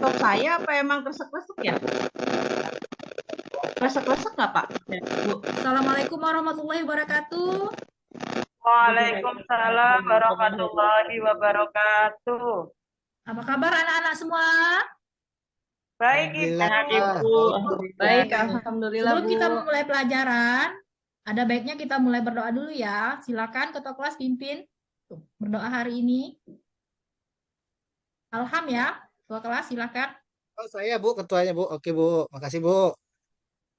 laptop saya apa emang kresek-kresek ya? Kresek-kresek nggak Pak? Bu. Assalamualaikum warahmatullahi wabarakatuh. Waalaikumsalam warahmatullahi wabarakatuh. Apa kabar anak-anak semua? Baik Alhamdulillah, Sehat Ibu. Alhamdulillah. Baik, Oke. Alhamdulillah Sebelum Bu. kita memulai pelajaran, ada baiknya kita mulai berdoa dulu ya. Silakan ketua kelas pimpin. Tuh, berdoa hari ini. Alham ya, ketua kelas silakan. Oh, saya Bu, ketuanya Bu. Oke Bu, makasih Bu.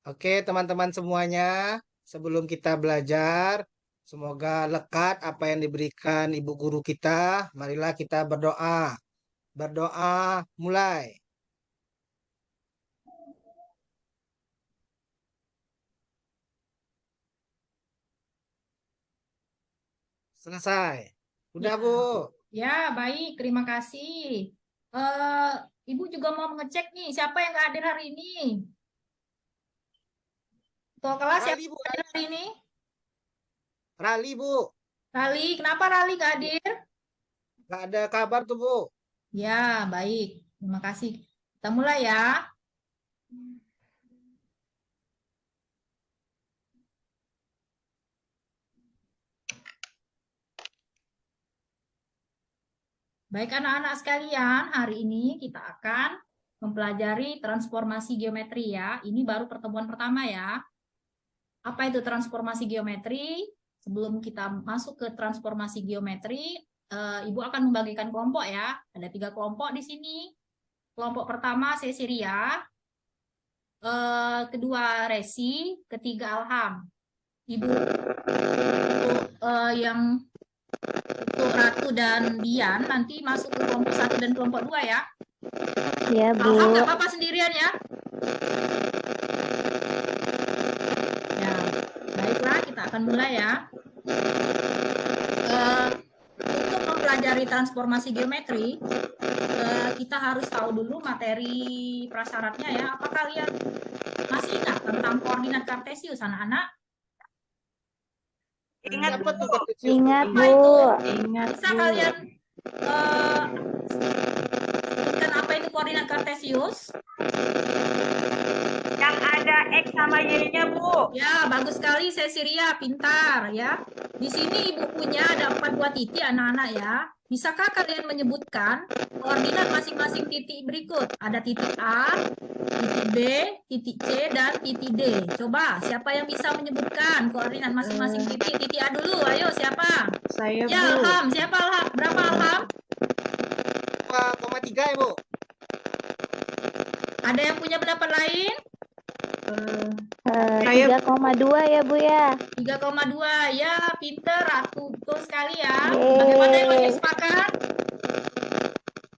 Oke teman-teman semuanya, sebelum kita belajar, semoga lekat apa yang diberikan Ibu Guru kita. Marilah kita berdoa. Berdoa mulai. Selesai. Udah Ya, Bu. ya baik. Terima kasih. Eh, Ibu juga mau mengecek nih, siapa yang nggak hadir hari ini? Ketua kelas siapa Rali Bu, yang hadir hari ini? Rali Bu. Rali, kenapa Rali nggak hadir? Gak ada kabar tuh Bu. Ya, baik. Terima kasih. Kita mulai ya. Baik anak-anak sekalian, hari ini kita akan mempelajari transformasi geometri ya. Ini baru pertemuan pertama ya. Apa itu transformasi geometri? Sebelum kita masuk ke transformasi geometri, Ibu akan membagikan kelompok ya. Ada 3 kelompok di sini. Kelompok pertama Cecilia, kedua Resi, ketiga Alham. Ibu yang untuk Ratu dan Dian nanti masuk ke kelompok 1 dan kelompok 2 ya. Ya, Bu. Alham nggak apa-apa sendirian ya. Ya, baiklah kita akan mulai ya. Untuk mempelajari transformasi geometri, kita harus tahu dulu materi prasyaratnya ya. Apa kalian masih ingat tentang koordinat kartesius anak-anak? Ingat Apa tuh Bu. Kartesius, Bu? Ingat, Apa Bu. itu? Ingat Bisa Bu. kalian sebutkan apa itu koordinat kartesius? Yang ada X sama Y-nya Bu. Ya, bagus sekali Cecilia, pintar ya. Di sini ibu punya ada 4 buah titik anak-anak ya. Bisakah kalian menyebutkan koordinat masing-masing titik berikut? Ada titik A, titik B, titik C, dan titik D. Coba, siapa yang bisa menyebutkan koordinat masing-masing titik? Titik A dulu, ayo siapa? Saya Ya, Bu. Alham. Siapa Alham? Berapa Alham? 2,3 ya Bu. Ada yang punya pendapat lain? Saya 3,2 ya, Bu ya. 3,2. Ya, pinter, Ratu. Betul sekali ya. Yeay. Bagaimana yang lain sepakat?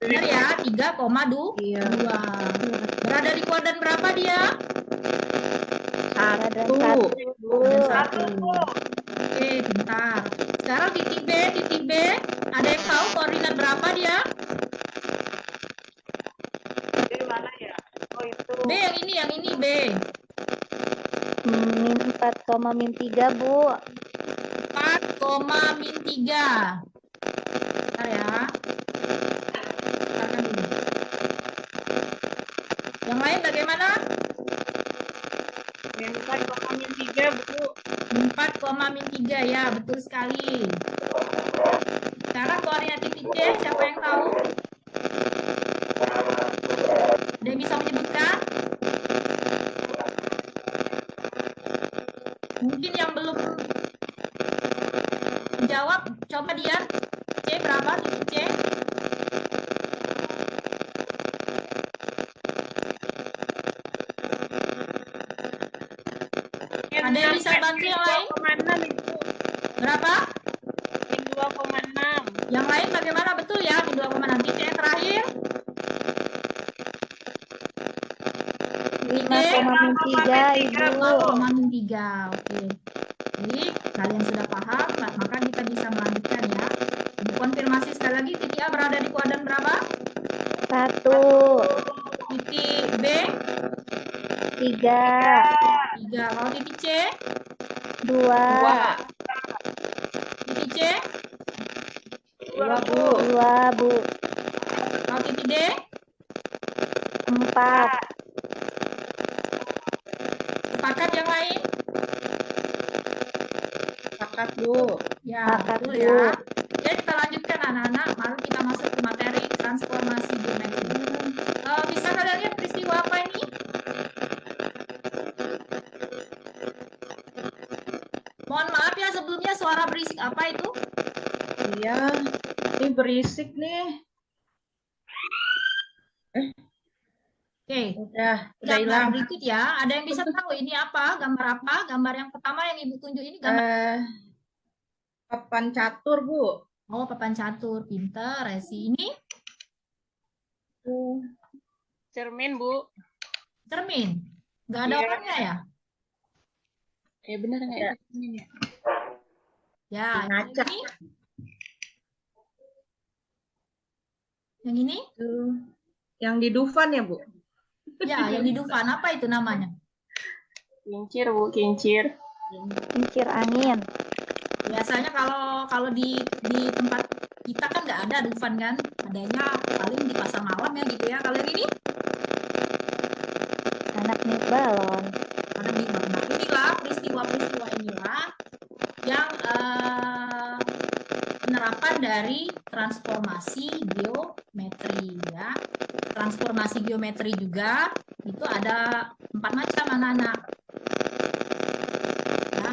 Benar ya, 3,2. Iya. Berada di kuadran berapa dia? Ada Tuh. 1. Kuadran Satu 1. Bu. Oke, pintar. Sekarang titik B, titik B. Ada yang tahu koordinat berapa dia? Di mana ya? Oh itu. B yang ini B. Min 4, min 3, Bu. 4, min 3. Bentar ya. Bentarkan dulu. Yang lain bagaimana? Yang 4,3 Bu. 4, min 3 ya, betul sekali. Sekarang koordinat titik C, siapa yang tahu? Ada yang bisa menyebutkan? Mungkin yang belum menjawab, coba Dian. C berapa titik C? Ada yang bisa bantu yang lain? 2,6 Ibu. Berapa? Min 2,6. Yang lain bagaimana? Betul ya, min 2,6. Titik yang terakhir? 5, min 3, Ibu. 5, min 3. Oke. Jadi, kalian sudah paham, maka kita bisa melanjutkan ya. Ibu konfirmasi sekali lagi, titik A berada di kuadran berapa? 1, Titik B? 3, 3. Kalau titik C? 2, Titik C? 2 Bu. 2, Bu. Kalau titik D? 4. Sepakat yang lain? Sepakat, Bu. Ya, Sepakat, betul Bu. ya. Oke, kita lanjutkan anak-anak. Mari kita masuk ke materi transformasi geometri. Bisa kalian lihat peristiwa apa ini? Mohon maaf ya sebelumnya suara berisik apa itu? Iya, ini berisik nih. Oke, Udah gambar hilang. berikut ya. Ada yang bisa tahu ini apa? Gambar apa? Gambar yang pertama yang Ibu tunjuk ini gambar. Papan catur, Bu. Oh, papan catur. Pinter, Resi. Ini Cermin, Bu. cermin. Nggak ada Iya. orangnya ya? Bener nggak itu cermin ya? Ya, Ngaca. yang ini? Tuh. Yang di Dufan ya, Bu? Ya, yang di Dufan. Apa itu namanya? Kincir, Bu, kincir. Kincir angin. Biasanya kalau di tempat kita kan nggak ada Dufan kan? Adanya paling di pasar malam ya gitu ya. Kalau yang ini? Anak niup balon. Karena di mana? Inilah peristiwa-peristiwa inilah yang penerapan dari transformasi geometri ya. Transformasi geometri juga itu ada 4 macam anak-anak. Ya.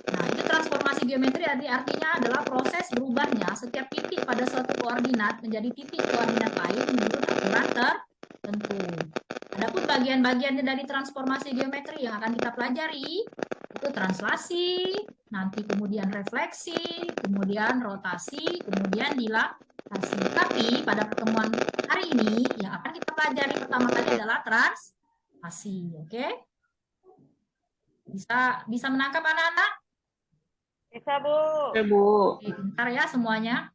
Nah, itu transformasi geometri artinya adalah proses berubahnya setiap titik pada suatu koordinat menjadi titik koordinat lain menurut aturan tertentu. Adapun bagian-bagian dari transformasi geometri yang akan kita pelajari itu translasi, nanti kemudian refleksi, kemudian rotasi, kemudian dilatasi. Tapi pada pertemuan hari ini yang akan kita pelajari pertama kali adalah translasi, oke? Bisa menangkap anak-anak? Bisa, Bu. Bu. Oke, pintar ya semuanya.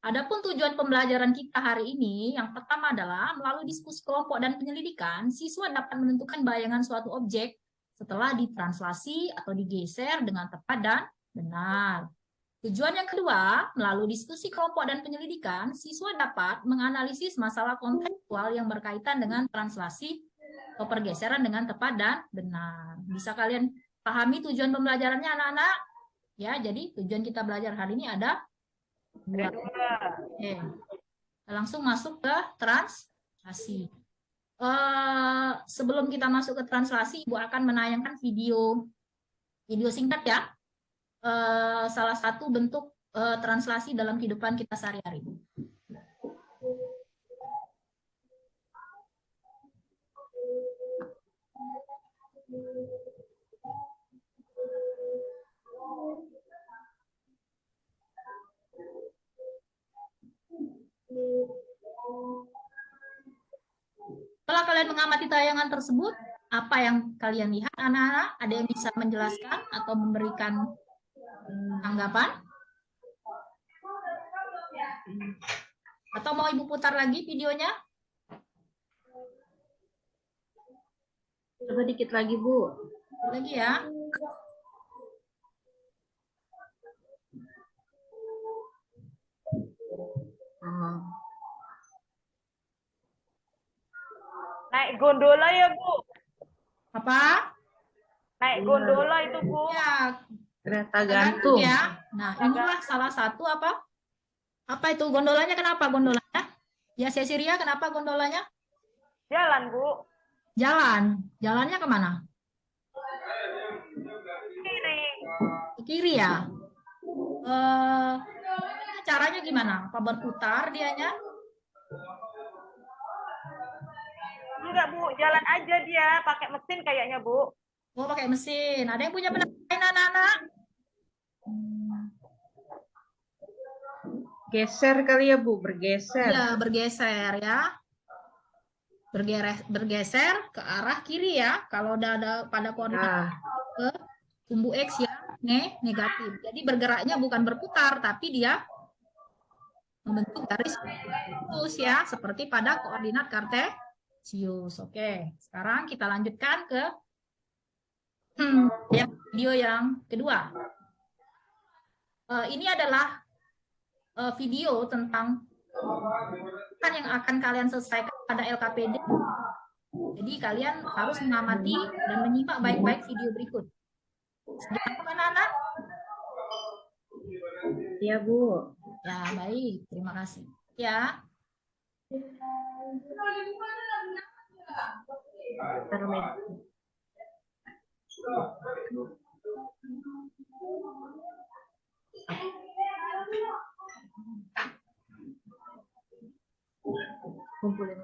Adapun tujuan pembelajaran kita hari ini, yang pertama adalah melalui diskusi kelompok dan penyelidikan, siswa dapat menentukan bayangan suatu objek setelah ditranslasi atau digeser dengan tepat dan benar. Tujuan yang kedua, melalui diskusi kelompok dan penyelidikan, siswa dapat menganalisis masalah kontekstual yang berkaitan dengan translasi atau pergeseran dengan tepat dan benar. Bisa kalian pahami tujuan pembelajarannya anak-anak? Ya, jadi tujuan kita belajar hari ini ada dua. Oke. Langsung masuk ke translasi. Sebelum kita masuk ke translasi, Ibu akan menayangkan video singkat ya. Salah satu bentuk translasi dalam kehidupan kita sehari-hari. Setelah kalian mengamati tayangan tersebut, apa yang kalian lihat anak-anak? Ada yang bisa menjelaskan atau memberikan tanggapan? Atau mau Ibu putar lagi videonya? Coba dikit lagi, Bu. Lagi ya. Naik gondola ya, Bu. Apa? Naik gondola itu, Bu. Ya, Kereta gantung gantung. ya. Nah, inilah salah satu apa? Apa itu gondolanya? Kenapa gondolanya? Ya, Cecilia, kenapa gondolanya? Jalan, Bu. Jalan. Jalannya kemana? Kiri. Ke kiri ya. Caranya gimana? Apa berputar dianya? Enggak, Bu. Jalan aja dia. Pakai mesin kayaknya, Bu. Oh, pakai mesin. Ada yang punya pendapat lain, anak-anak? Geser kali ya, Bu. Bergeser. Iya, bergeser ya. Bergeser ke arah kiri ya. Kalau udah ada pada koordinat ke sumbu X ya, negatif. Jadi bergeraknya bukan berputar, tapi dia membentuk garis lurus ya, seperti pada koordinat kartesius. Oke, sekarang kita lanjutkan ke video yang kedua. Ini adalah video tentang kan yang akan kalian selesaikan pada LKPD. Jadi kalian harus mengamati dan menyimak baik-baik video berikut. Sudah paham anak-anak? Iya, Bu. Ya, baik. Terima kasih. Ya. Taruh meja. Kumpulin.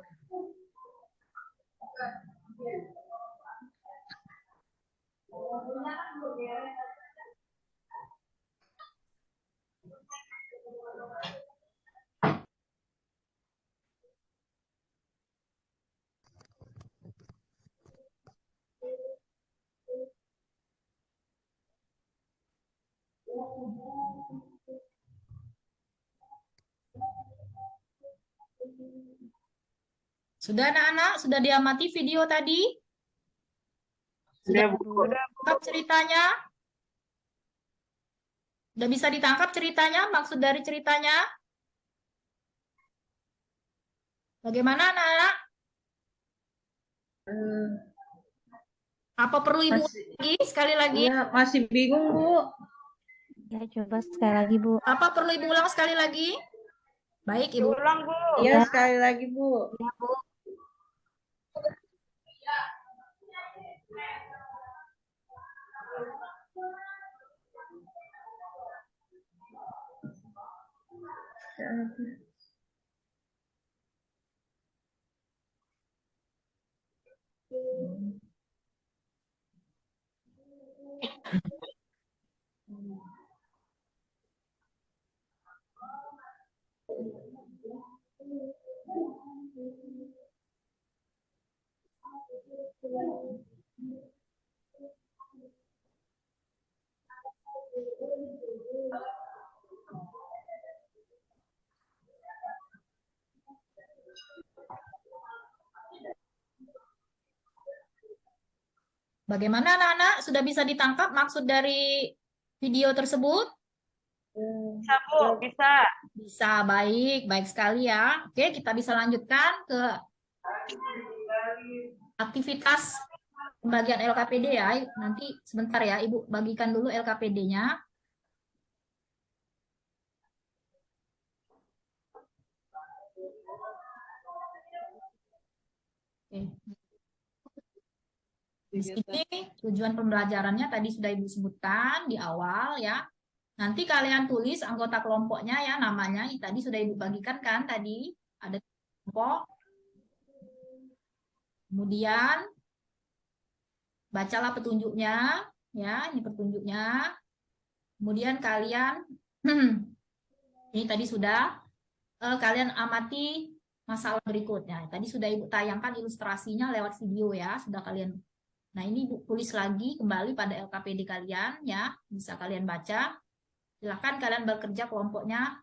Sudah anak-anak? Sudah diamati video tadi? Sudah tangkap ceritanya? Sudah bisa ditangkap ceritanya? Maksud dari ceritanya? Bagaimana anak-anak? Apa perlu Ibu Masih, lagi? Sekali lagi? iya, masih bingung, Bu. Ya, coba sekali lagi, Bu. Apa perlu Ibu ulang sekali lagi? Baik, Ibu. Ulang, Bu. Iya, sekali lagi, Bu. Bagaimana anak-anak? Sudah bisa ditangkap maksud dari video tersebut? Bisa, Bu. Bisa. Bisa, baik. Baik sekali ya. Oke, kita bisa lanjutkan ke aktivitas pembagian LKPD ya. Nanti sebentar ya, Ibu bagikan dulu LKPD-nya. Oke. Di sini tujuan pembelajarannya tadi sudah Ibu sebutkan di awal ya. Nanti kalian tulis anggota kelompoknya ya, namanya tadi sudah Ibu bagikan kan tadi, ada kelompok. Kemudian bacalah petunjuknya ya, ini petunjuknya. Kemudian kalian ini tadi sudah kalian amati masalah berikutnya. Tadi sudah Ibu tayangkan ilustrasinya lewat video ya, sudah kalian. Nah, ini Ibu tulis lagi kembali pada LKPD kalian ya, bisa kalian baca. Silakan kalian bekerja kelompoknya.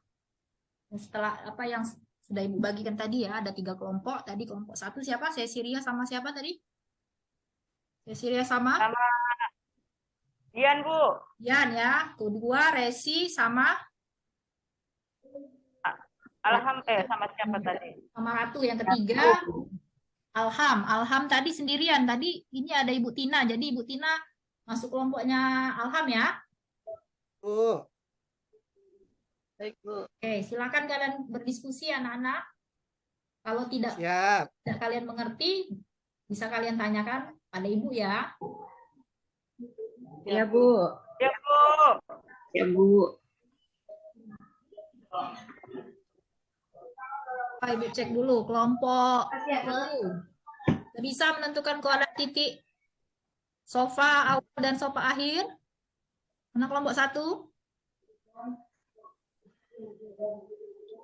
Setelah apa yang sudah Ibu bagikan tadi ya, ada 3 kelompok. Tadi kelompok 1 siapa? Cecilia sama siapa tadi? Cecilia sama? Sama Dian, Bu. Dian ya. Kedua Resi sama Sama siapa tadi? sama Ratu. Yang ketiga Alham. Alham tadi sendirian. Tadi ini ada Ibu Tina. Jadi Ibu Tina masuk kelompoknya Alham ya. Bu. Baik, Bu. Oke, silakan kalian berdiskusi anak-anak. Kalau tidak Siap. kalian mengerti, bisa kalian tanyakan pada Ibu ya. Iya, Bu. Ya, Bu. Ya, Bu. Ibu cek dulu kelompok 1. Bisa menentukan koordinat titik sofa awal dan sofa akhir? Mana kelompok 1?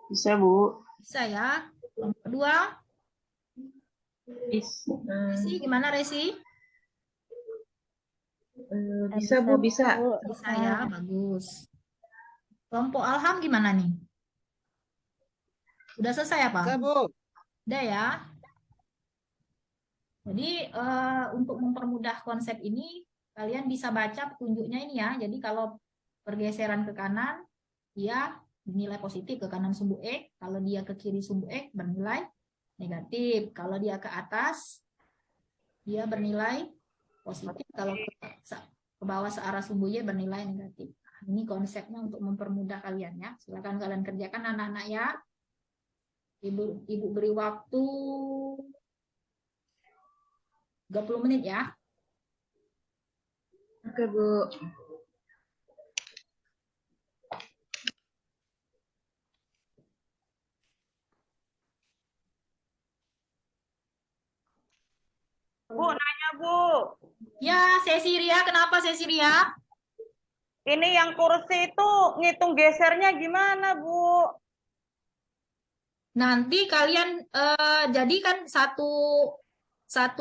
Bisa, Bu. Bisa ya. Kelompok 2? Resi, gimana Resi? Bisa, Bu, bisa. Bisa ya, bagus. Kelompok Alham gimana nih? Udah selesai apa? Bisa, Bu. Udah ya. Jadi untuk mempermudah konsep ini, kalian bisa baca petunjuknya ini ya. Jadi kalau pergeseran ke kanan, dia bernilai positif ke kanan sumbu X. Kalau dia ke kiri sumbu X bernilai negatif. Kalau dia ke atas dia bernilai positif. Kalau ke bawah searah sumbu Y bernilai negatif. Nah, ini konsepnya untuk mempermudah kalian ya. Silakan kalian kerjakan anak-anak ya. Ibu beri waktu 30 menit ya. Oke, Bu. Bu, nanya Bu. Ya, sesi Ria, kenapa sesi Ria? Ini yang kursi itu ngitung gesernya gimana, Bu? Nanti kalian jadikan satu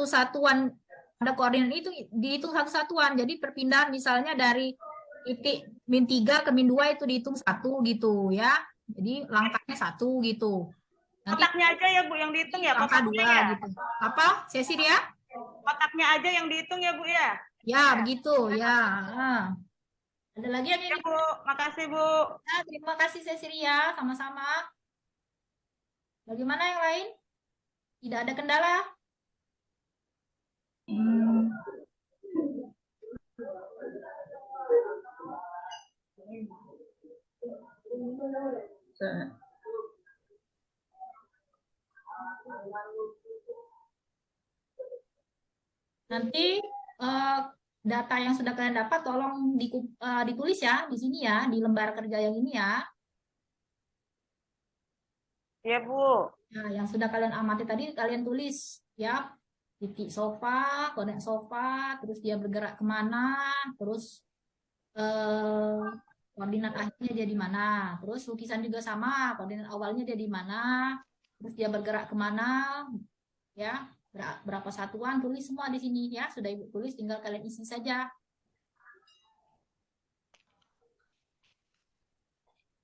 satuan ada koordinat itu dihitung satu satuan. Jadi perpindahan misalnya dari titik -3 ke -2 itu dihitung 1 gitu ya. Jadi langkahnya 1 gitu. Nanti Kotaknya aja ya Bu yang dihitung ya, langkah kotaknya 2 ya. gitu. Apa? Sesi Ria? Kotaknya aja yang dihitung ya Bu ya. Ya, begitu ya. Nah. Ada lagi yang Ya ini? Bu, makasih Bu. Nah, terima kasih sesi Ria, sama-sama. Bagaimana yang lain? Tidak ada kendala? Nanti data yang sudah kalian dapat tolong ditulis ya di sini ya, di lembar kerja yang ini ya. Ya Bu. Nah, yang sudah kalian amati tadi kalian tulis ya, titik sofa, koordinat sofa, terus dia bergerak kemana, terus koordinat akhirnya dia di mana, terus lukisan juga sama, koordinat awalnya dia di mana, terus dia bergerak kemana, ya berapa satuan, tulis semua di sini ya, sudah Ibu tulis, tinggal kalian isi saja.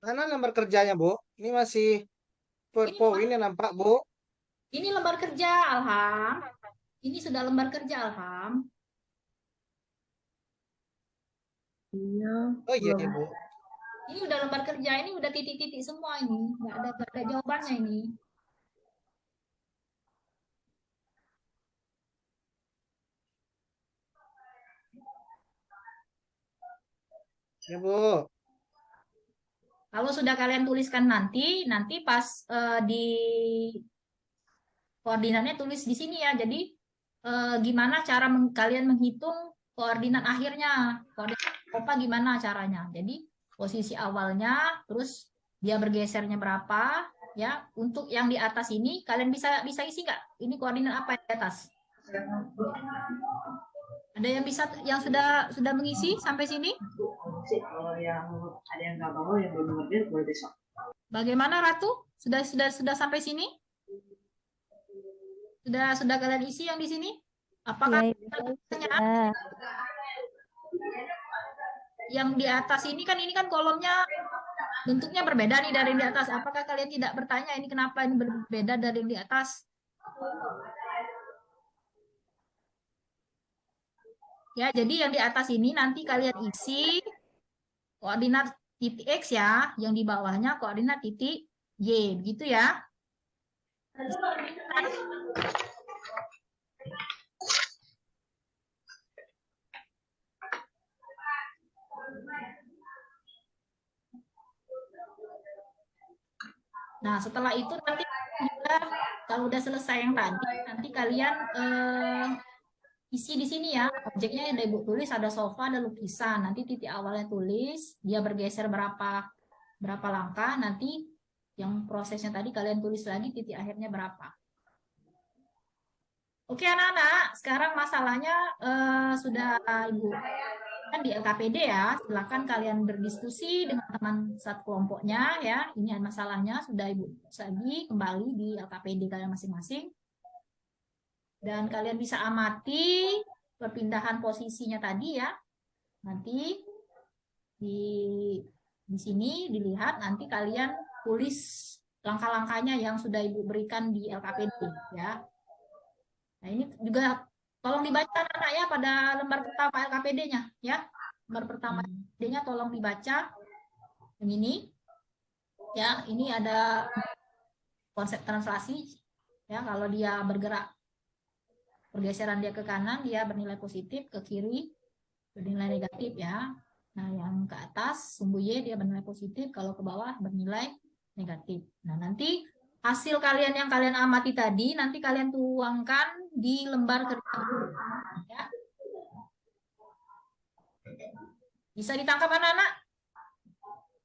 Mana lembar kerjanya, Bu? Ini masih PowerPoint yang nampak, Bu. Ini lembar kerja, Alham. Ini sudah lembar kerja, Alham. Iya. Oh iya, iya, Bu. Ini udah lembar kerja, ini udah titik-titik semua ini. Nggak ada jawabannya ini. Ya, Bu. Kalau sudah kalian tuliskan nanti pas di koordinatnya tulis di sini ya. Jadi gimana cara kalian menghitung koordinat akhirnya? Koordinat apa gimana caranya? Jadi posisi awalnya, terus dia bergesernya berapa? Ya, untuk yang di atas ini kalian bisa isi nggak? Ini koordinat apa yang di atas? Ada yang sudah mengisi sampai sini? Kalau yang ada yang nggak mau, yang belum ngerti, boleh besok. Bagaimana Ratu? Sudah sampai sini? Sudah kalian isi yang di sini? Apakah Ya, Ibu. Sudah. yang di atas ini kan kolomnya bentuknya berbeda nih dari yang di atas. Apakah kalian tidak bertanya ini kenapa ini berbeda dari yang di atas? Ya, jadi yang di atas ini nanti kalian isi koordinat titik X ya, yang di bawahnya koordinat titik Y, begitu ya. Nah, setelah itu nanti juga kalau udah selesai yang tadi, nanti kalian isi di sini ya. Objeknya yang Ibu tulis ada sofa, ada lukisan. Nanti titik awalnya tulis, dia bergeser berapa langkah, nanti yang prosesnya tadi kalian tulis lagi titik akhirnya berapa. Oke anak-anak, sekarang masalahnya sudah Ibu kan di LKPD ya, silakan kalian berdiskusi dengan teman satu kelompoknya ya. Ini masalahnya sudah Ibu lagi kembali di LKPD kalian masing-masing. Dan kalian bisa amati perpindahan posisinya tadi ya. Nanti di sini dilihat, nanti kalian tulis langkah-langkahnya yang sudah Ibu berikan di LKPD ya. Nah, ini juga tolong dibaca anak-anak ya pada lembar pertama LKPD-nya ya. Lembar pertama LKPD-nya tolong dibaca. Yang ini. Ya, ini ada konsep translasi. Ya, kalau dia bergerak, pergeseran dia ke kanan, dia bernilai positif, ke kiri bernilai negatif ya. Nah, yang ke atas sumbu Y dia bernilai positif, kalau ke bawah bernilai negatif. Nah, nanti hasil kalian yang kalian amati tadi, nanti kalian tuangkan di lembar kerja. Ya. Bisa ditangkap anak-anak?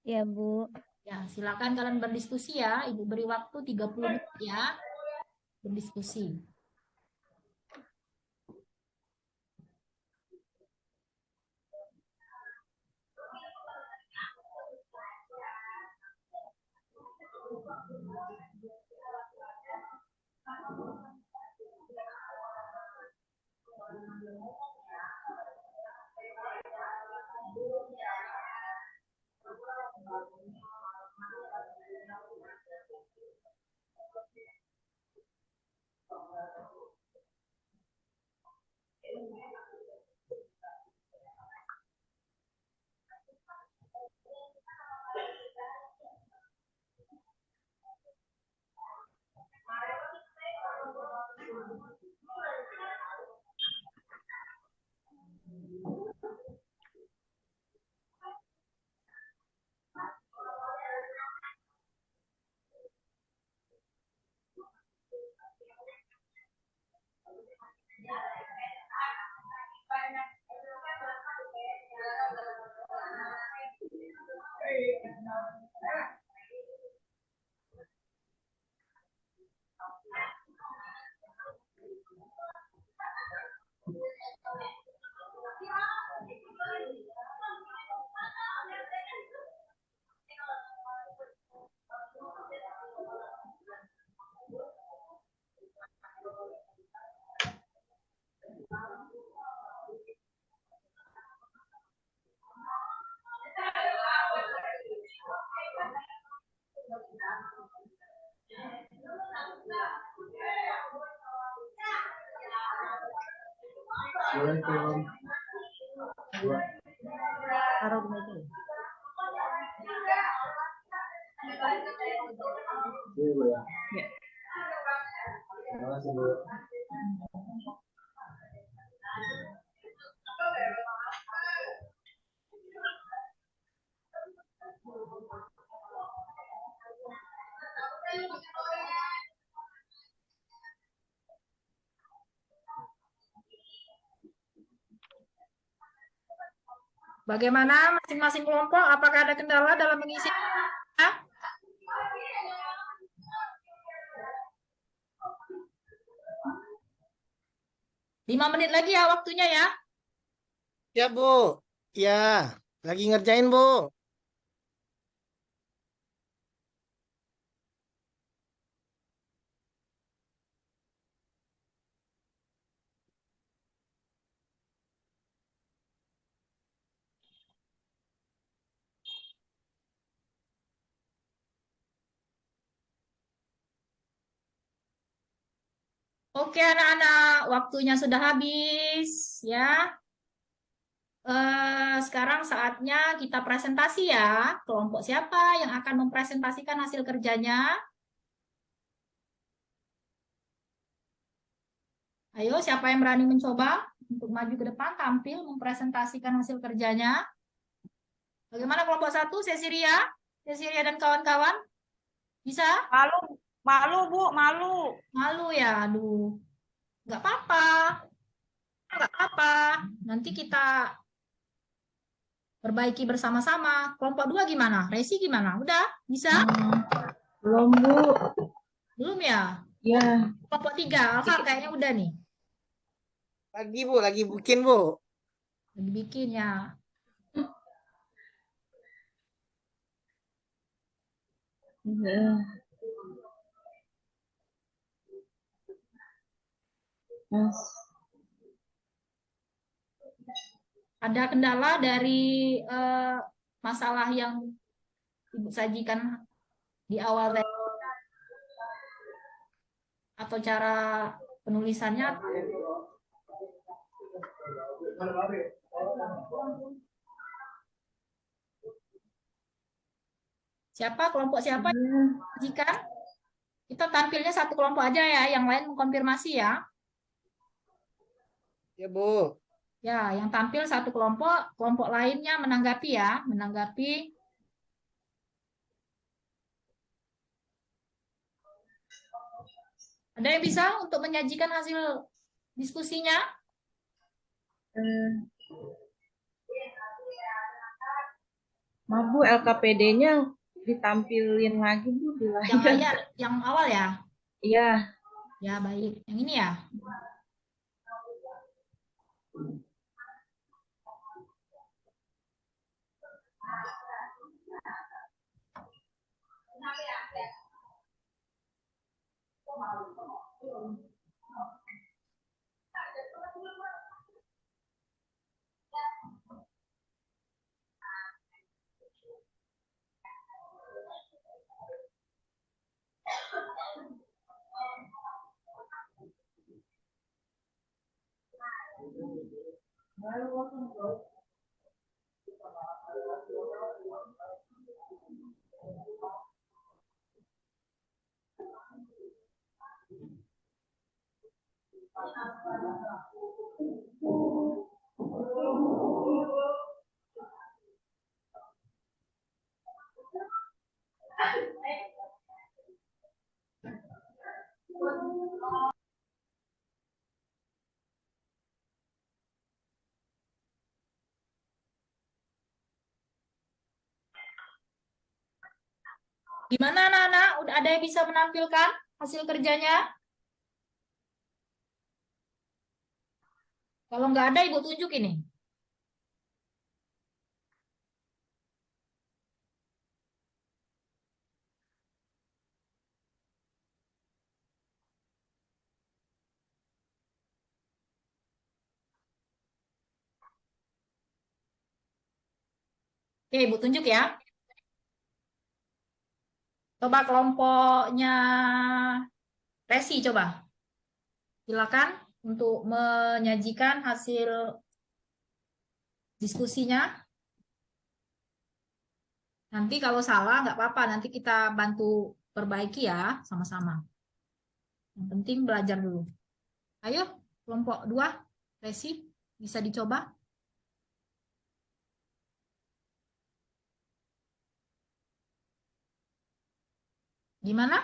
Ya, Bu. Ya, silakan kalian berdiskusi ya. Ibu beri waktu 30 menit ya, berdiskusi. Taruh di meja. Ya. Bagaimana masing-masing kelompok? Apakah ada kendala dalam mengisi? 5 menit lagi ya waktunya ya. Ya, Bu. Ya, lagi ngerjain, Bu. Oke anak-anak, waktunya sudah habis ya. Sekarang saatnya kita presentasi ya. Kelompok siapa yang akan mempresentasikan hasil kerjanya? Ayo, siapa yang berani mencoba untuk maju ke depan, tampil, mempresentasikan hasil kerjanya? Bagaimana kelompok 1, Cecilia? Cecilia dan kawan-kawan? Bisa? Malu, malu Bu, malu. Malu ya? Aduh, nggak apa-apa. Nggak apa-apa. Nanti kita perbaiki bersama-sama. Kelompok 2 gimana? Resi gimana? Udah? Bisa? Belum, Bu. Belum ya? Ya. Kelompok 3, Alfa kayaknya udah nih. Lagi, Bu. Lagi bikin, Bu. Lagi bikin ya. Mas. Ada kendala dari masalah yang Ibu sajikan di awal tadi? Atau cara penulisannya? Siapa? Kelompok siapa yang menyajikan? Kita tampilnya satu kelompok aja ya, yang lain mengkonfirmasi ya. Ya, Bu. Ya, yang tampil satu kelompok, kelompok lainnya menanggapi ya, menanggapi. Ada yang bisa untuk menyajikan hasil diskusinya? Maaf Bu, LKPD-nya ditampilin lagi Bu di Yang layar. layar, yang awal ya? Iya. Ya, baik. Yang ini ya? Gimana anak-anak? Udah ada yang bisa menampilkan hasil kerjanya? Kalau nggak ada, Ibu tunjuk ini. Oke, Ibu tunjuk ya. Coba kelompoknya Resi, coba. Silakan untuk menyajikan hasil diskusinya. Nanti kalau salah, nggak apa-apa. Nanti kita bantu perbaiki ya, sama-sama. Yang penting belajar dulu. Ayo, kelompok 2, Resi, bisa dicoba. Gimana?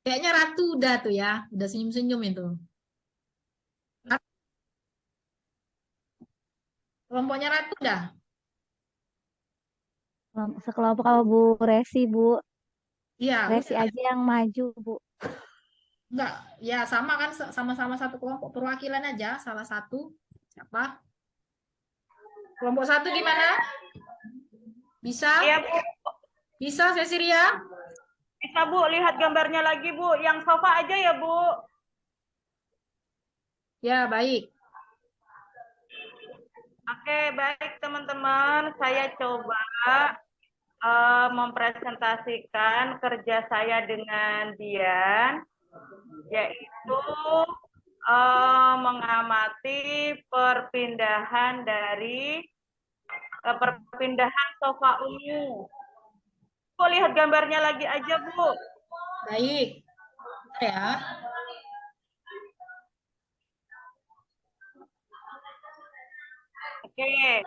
Kayaknya Ratu udah tuh ya, udah senyum-senyum itu. Kelompoknya Ratu udah? Sekelompok sama Bu Resi, Bu. Iya, Resi udah. aja yang maju, Bu. Enggak, ya sama kan, sama-sama satu kelompok perwakilan aja, salah satu. Siapa? Kelompok 1 gimana? Bisa? Iya Bu, Bisa, Cecilia? bisa Bu, lihat gambarnya lagi Bu. Yang sofa aja ya Bu. Ya, baik. Oke, baik teman-teman. Saya coba mempresentasikan kerja saya dengan Dian, yaitu mengamati perpindahan sofa ungu. Bu, lihat gambarnya lagi aja, Bu. Baik. Bentar ya. Oke.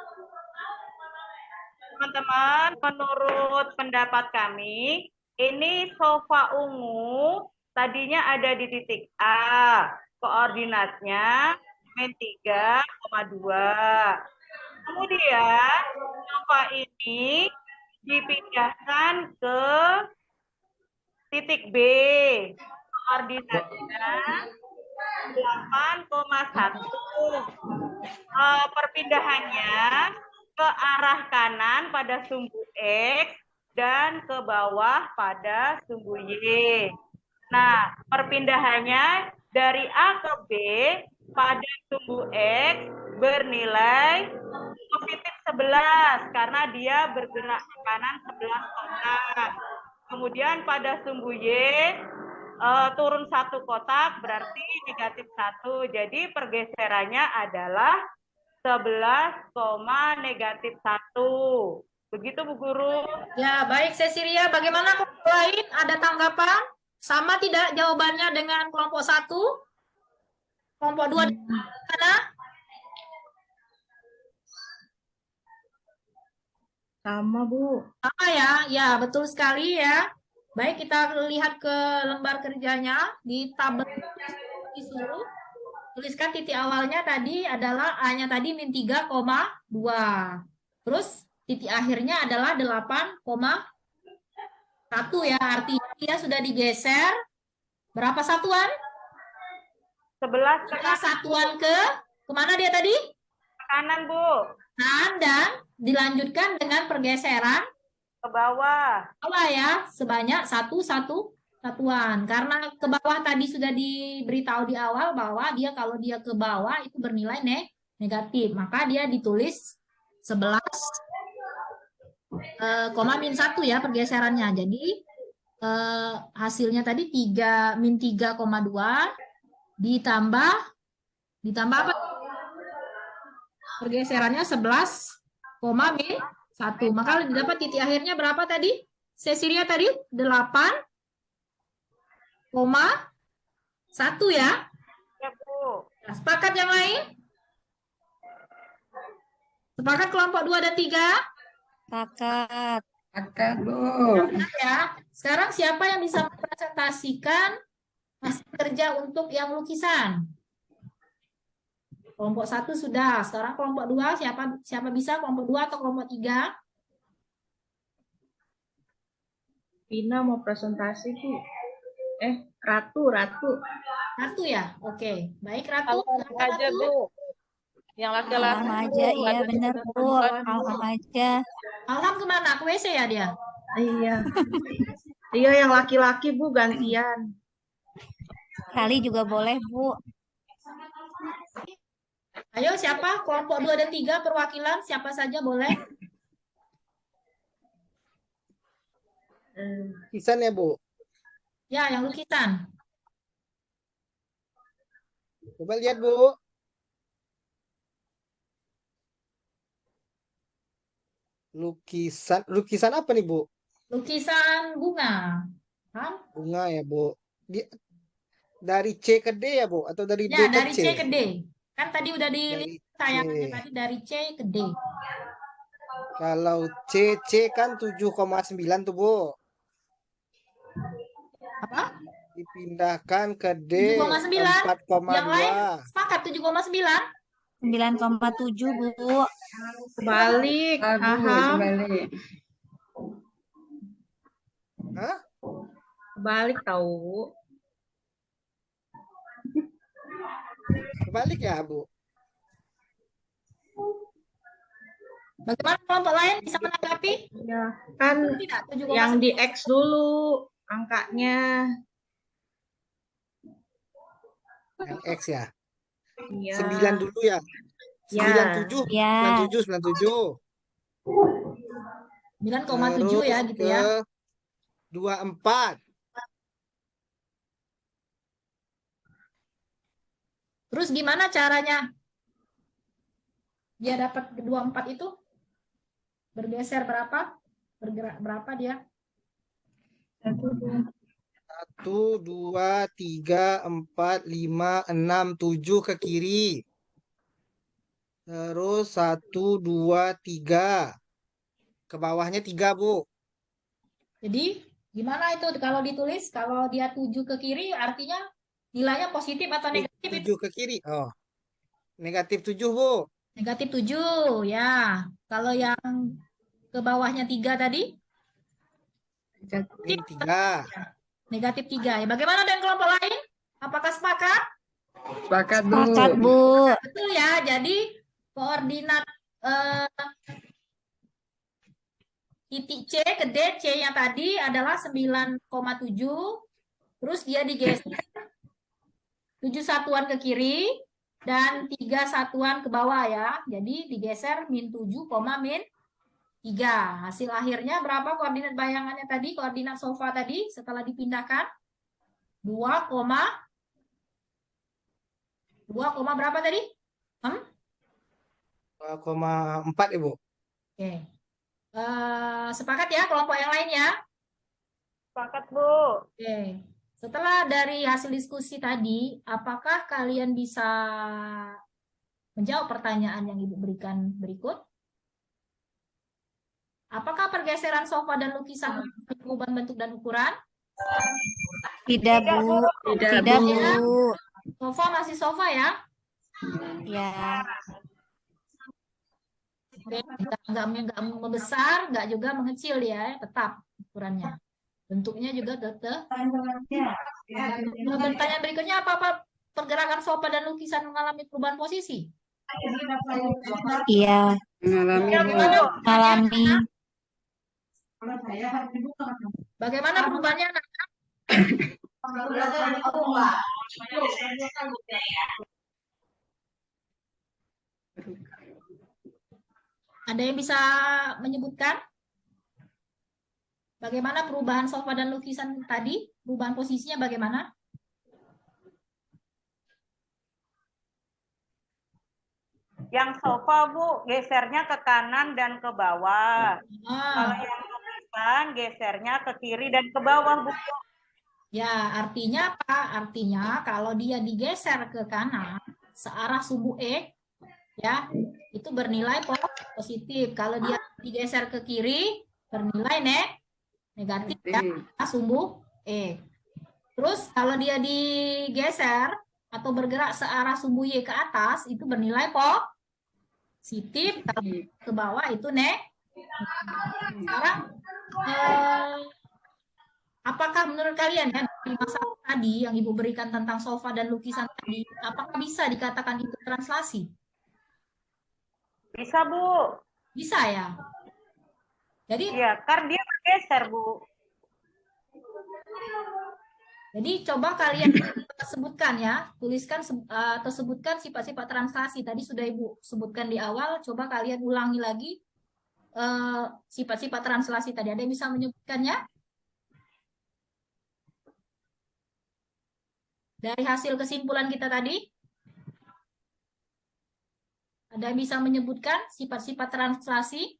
Teman-teman, menurut pendapat kami, ini sofa ungu tadinya ada di titik A. Koordinatnya -3,2. Kemudian sofa ini dipindahkan ke titik B. Koordinatnya 8,1. Perpindahannya ke arah kanan pada sumbu X dan ke bawah pada sumbu Y. Nah, perpindahannya dari A ke B pada sumbu X bernilai positif 11 karena dia bergerak ke kanan 11 kotak. Kemudian pada sumbu Y turun 1 kotak berarti -1. Jadi pergeserannya adalah -1. Begitu Bu Guru. Ya, baik Cecilia. Bagaimana kelompok lain? Ada tanggapan? Sama tidak jawabannya dengan kelompok 1? Kelompok 2 di mana? Sama, Bu. Sama ya? Ya, betul sekali ya. Baik, kita lihat ke lembar kerjanya di tabel disuruh. Tuliskan titik awalnya tadi adalah A-nya tadi min 3,2. Terus titik akhirnya adalah 8,1 ya. Artinya dia sudah digeser berapa satuan? 11 ke 11 satuan ke kemana dia tadi? kanan, Bu. Kanan, dan dilanjutkan dengan pergeseran Ke bawah. bawah ya, sebanyak satu satuan. Karena ke bawah tadi sudah diberitahu di awal bahwa dia kalau dia ke bawah itu bernilai negatif. Maka dia ditulis 11, min 1 ya pergeserannya. Jadi hasilnya tadi 3 min 3,2 ditambah apa? Pergeserannya 11, min 1. Maka didapat titik akhirnya berapa tadi? Cecilia tadi 8,1 ya. Ya, Bu. Nah, sepakat yang lain? Sepakat kelompok 2 dan 3? Sepakat. Sepakat, Bu. Ya. Sekarang siapa yang bisa mempresentasikan hasil kerja untuk yang lukisan? Kelompok 1 sudah. Sekarang kelompok 2 siapa bisa? Kelompok 2 atau kelompok 3? Pina mau presentasi, Bu. Ratu. Ratu ya? Oke. Baik, Ratu. Alham aja, Ratu. Bu. Yang laki-laki. Alham aja, iya benar Bu. Alham aja. Alham kemana? Ke WC ya dia? Iya. Iya, yang laki-laki, Bu, gantian. Kali juga boleh Bu. Ayo siapa? Kelompok 2 dan 3 perwakilan siapa saja boleh? Lukisan ya, Bu. Ya, yang lukisan. Coba lihat, Bu. Lukisan apa nih, Bu? Lukisan bunga. Kan? Bunga ya, Bu. Dari C ke D ya, Bu? Atau dari D Ya, ke dari C? C ke D. Kan tadi udah Dari dilihat tayangannya C. tadi dari C ke D. Kalau C kan 7,9 tuh, Bu. Apa? Dipindahkan ke D 7,9. Yang lain 4,2. sepakat 7,9. 9,7 Bu. Balik. Hah? Balik tahu. Kebalik ya, Bu? Bagaimana kelompok lain bisa menanggapi? Ya, kan Tidak, 7,9. yang di X dulu angkanya. Yang X ya. Iya. 9 dulu ya. Ya. 97, Ya. 97. 9,7 ya Terus gitu ke ya. 24. Terus gimana caranya? Dia dapat 24 itu bergeser berapa? Bergerak berapa dia? 1, 2, 3, 4, 5, 6, 7 ke kiri. Terus 1, 2, 3. Ke bawahnya 3, Bu. Jadi gimana itu kalau ditulis? Kalau dia 7 ke kiri artinya nilainya positif atau negatif itu? 7 ke kiri. Oh. Negatif 7, Bu. Negatif 7 ya. Kalau yang ke bawahnya 3 tadi? Min 3. Negatif 3 ya. Bagaimana dengan kelompok lain? Apakah sepakat? Sepakat, Sepakat Bu. Betul ya. Jadi koordinat titik C ke D, C-nya tadi adalah 9,7. Terus dia digeser 7 satuan ke kiri dan 3 satuan ke bawah ya. Jadi digeser min 7, min 3. Hasil akhirnya berapa koordinat bayangannya tadi? Koordinat sofa tadi setelah dipindahkan 2, berapa tadi? 2,4 Ibu. Oke. Sepakat ya kelompok yang lain ya? Sepakat, Bu. Oke. Setelah dari hasil diskusi tadi, apakah kalian bisa menjawab pertanyaan yang Ibu berikan berikut? Apakah pergeseran sofa dan lukisan mengalami perubahan bentuk dan ukuran? Tidak, Bu. Tidak, Bu. Sofa masih sofa ya? Ya. Oke, nggak membesar, nggak juga mengecil ya, tetap ukurannya. Bentuknya juga tetap. Pertanyaan berikutnya, apa pergerakan sofa dan lukisan mengalami perubahan posisi? Iya. Mengalami. Bagaimana perubahannya? Nak? Ada yang bisa menyebutkan? Bagaimana perubahan sofa dan lukisan tadi? Perubahan posisinya bagaimana? Yang sofa, Bu, gesernya ke kanan dan ke bawah. Kalau Ah, yang lukisan gesernya ke kiri dan ke bawah, Bu. ya, artinya apa? Artinya kalau dia digeser ke kanan, searah sumbu E, ya, itu bernilai positif. Kalau dia digeser ke kiri, bernilai negatif ya, sumbu E. Terus kalau dia digeser atau bergerak searah sumbu Y ke atas, itu bernilai positif. Kalau ke bawah itu Sekarang, apakah menurut kalian ya dari masalah tadi yang Ibu berikan tentang sofa dan lukisan tadi, apakah bisa dikatakan itu translasi? Bisa, Bu. Bisa ya. Jadi Iya, karena dia bergeser, Bu. coba kalian sebutkan ya, tuliskan atau sebutkan sifat-sifat translasi. Tadi sudah Ibu sebutkan di awal, coba kalian ulangi lagi sifat-sifat translasi tadi. Ada yang bisa menyebutkannya? Dari hasil kesimpulan kita tadi, ada yang bisa menyebutkan sifat-sifat translasi?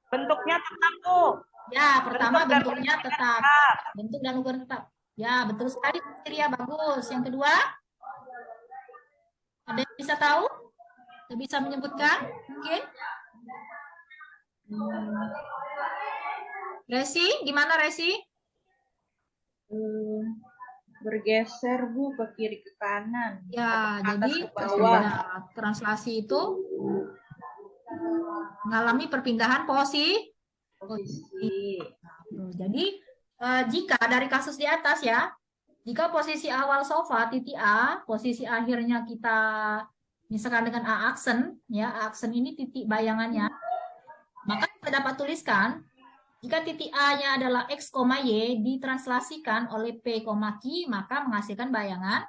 Bentuknya tetap, Bu. Ya, pertama Bentuk dan bentuknya ukurannya tetap. tetap. Bentuk dan ukuran tetap. Ya, betul sekali, Ria. Bagus. Yang kedua, ada yang bisa tahu? Ada bisa menyebutkan? Mungkin? Resi, gimana Resi? Bergeser Bu ke kiri ke kanan. Ya, Atas jadi ke bawah. ya, translasi itu mengalami perpindahan posisi. Jadi, jika dari kasus di atas ya, jika posisi awal sofa titik A, posisi akhirnya kita misalkan dengan A aksen, ya A aksen ini titik bayangannya, maka kita dapat tuliskan jika titik A-nya adalah X, Y ditranslasikan oleh P, Q, maka menghasilkan bayangan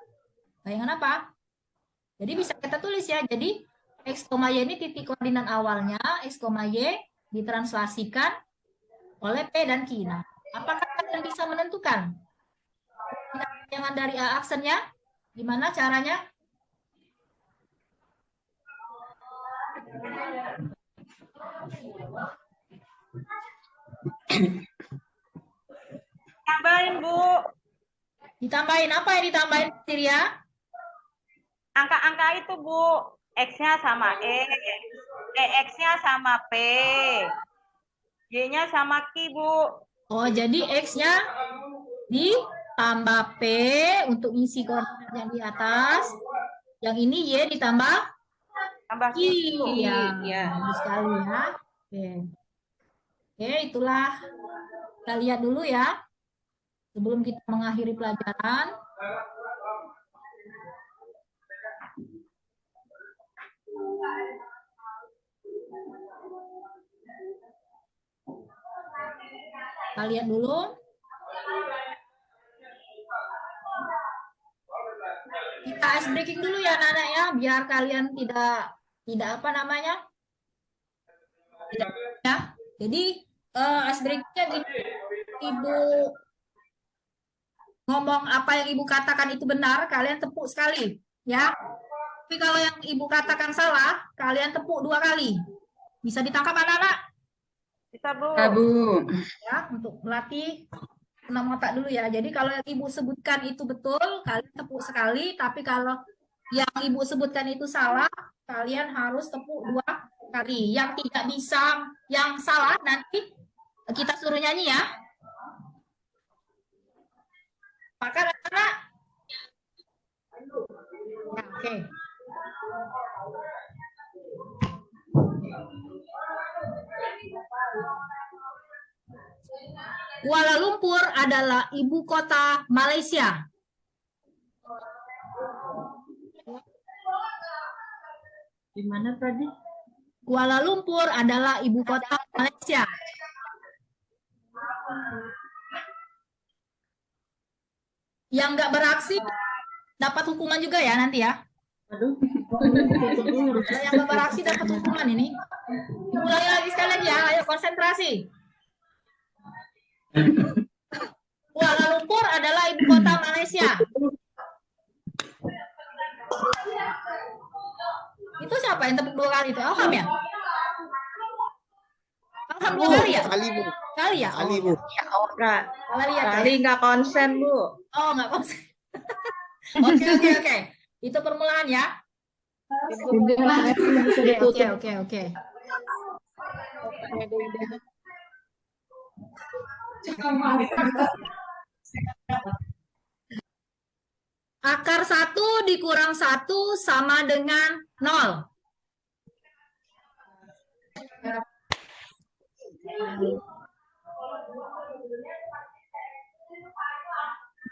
apa? Jadi bisa kita tulis ya, jadi X, Y ini titik koordinat awalnya, X, Y ditranslasikan oleh P dan Q. Nah, apakah kalian bisa menentukan bayangan dari A aksennya? Gimana caranya? Tambahin, Bu. Ditambahin apa yang ditambahin, Siria? Angka-angka itu, Bu. X-nya sama E. X-nya sama P. Y-nya sama Q, Bu. Oh, jadi X-nya ditambah P untuk isi koordinat yang di atas. Yang ini Y ditambah Tambah Q. Q. Ya, bagus sekali ya. Oke. Oke, itulah. Kita lihat dulu ya. Sebelum kita mengakhiri pelajaran. Kita lihat dulu. Kita ice breaking dulu ya anak-anak ya, biar kalian tidak apa namanya? Tidak ya. Jadi ice breakingnya gini, Ibu ngomong apa yang Ibu katakan itu benar, kalian tepuk sekali ya. Tapi kalau yang Ibu katakan salah, kalian tepuk 2 kali. Bisa ditangkap anak-anak? Bisa, Bu. Bu. Ya, untuk melatih enam otak dulu ya. Jadi kalau yang Ibu sebutkan itu betul, kalian tepuk sekali. Tapi kalau yang Ibu sebutkan itu salah, kalian harus tepuk 2 kali. Yang tidak bisa, yang salah nanti kita suruh nyanyi ya. Maka anak-anak. Ya, oke. Kuala Lumpur adalah ibu kota Malaysia. Di mana tadi? Kuala Lumpur adalah ibu kota Malaysia. Yang nggak beraksi dapat hukuman juga ya nanti ya. Aduh. Yang nggak beraksi dapat hukuman ini. Ulangi lagi sekali lagi ya. Ayo konsentrasi. Kuala Lumpur adalah ibu kota Malaysia. Itu siapa yang tepuk 2 kali itu? Alham ya? Alham 2 kali ya? Kali, Bu. Kali ya? Kali, Bu. Enggak. Kali ya? Kali nggak konsen, Bu. Oh, nggak konsen. Oke. Itu permulaan ya. Oke. Akar 1 dikurang 1 sama dengan 0.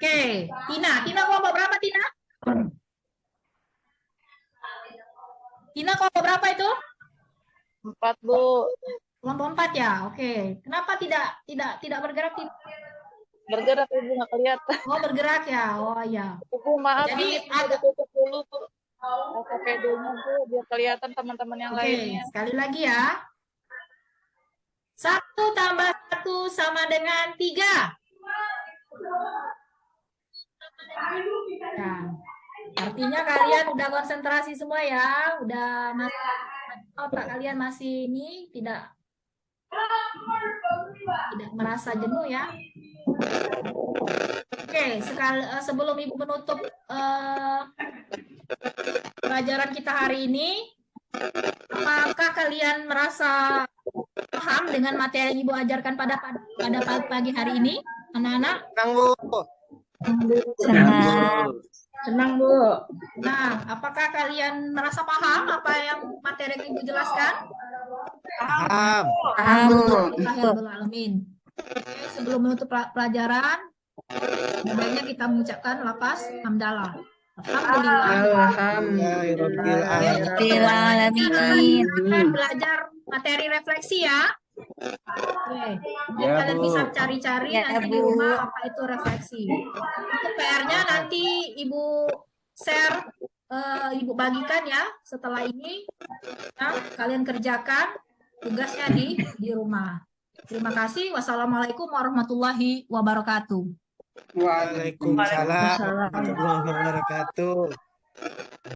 Oke, Tina kelompok berapa Tina? Tina kelompok berapa itu? 4, Bu. Kelompok 4 ya. Oke. Kenapa tidak bergerak Tina? Bergerak, Ibu, nggak kelihatan. Oh, bergerak ya. Oh ya. Bu, maaf. Jadi Ini udah tutup dulu, Bu. APD-nya, Bu, biar kelihatan teman-teman yang Oke, lainnya. sekali lagi ya. 1 tambah 1 sama dengan 3. Nah, artinya kalian udah konsentrasi semua ya, udah otak kalian masih ini tidak merasa jenuh ya. Oke, sebelum Ibu menutup pelajaran kita hari ini, apakah kalian merasa paham dengan materi yang Ibu ajarkan pada pagi hari ini, anak-anak? Senang, Bu. Senang, Bu. Nah, apakah kalian merasa paham apa yang materi yang Ibu jelaskan? Paham. Alhamdulillahirrahmanirrahim. Oke, sebelum menutup pelajaran, sebaiknya kita mengucapkan lafaz hamdalah. Alhamdulillah. Alhamdulillahirrahmanirrahim. Kita akan belajar materi refleksi ya. Oke, jadi kalian bisa cari-cari nanti di rumah apa itu refleksi. Itu PR-nya nanti Ibu share, Ibu bagikan ya setelah ini. Ya, kalian kerjakan tugasnya di rumah. Terima kasih. Wassalamualaikum warahmatullahi wabarakatuh. Waalaikumsalam warahmatullahi wabarakatuh.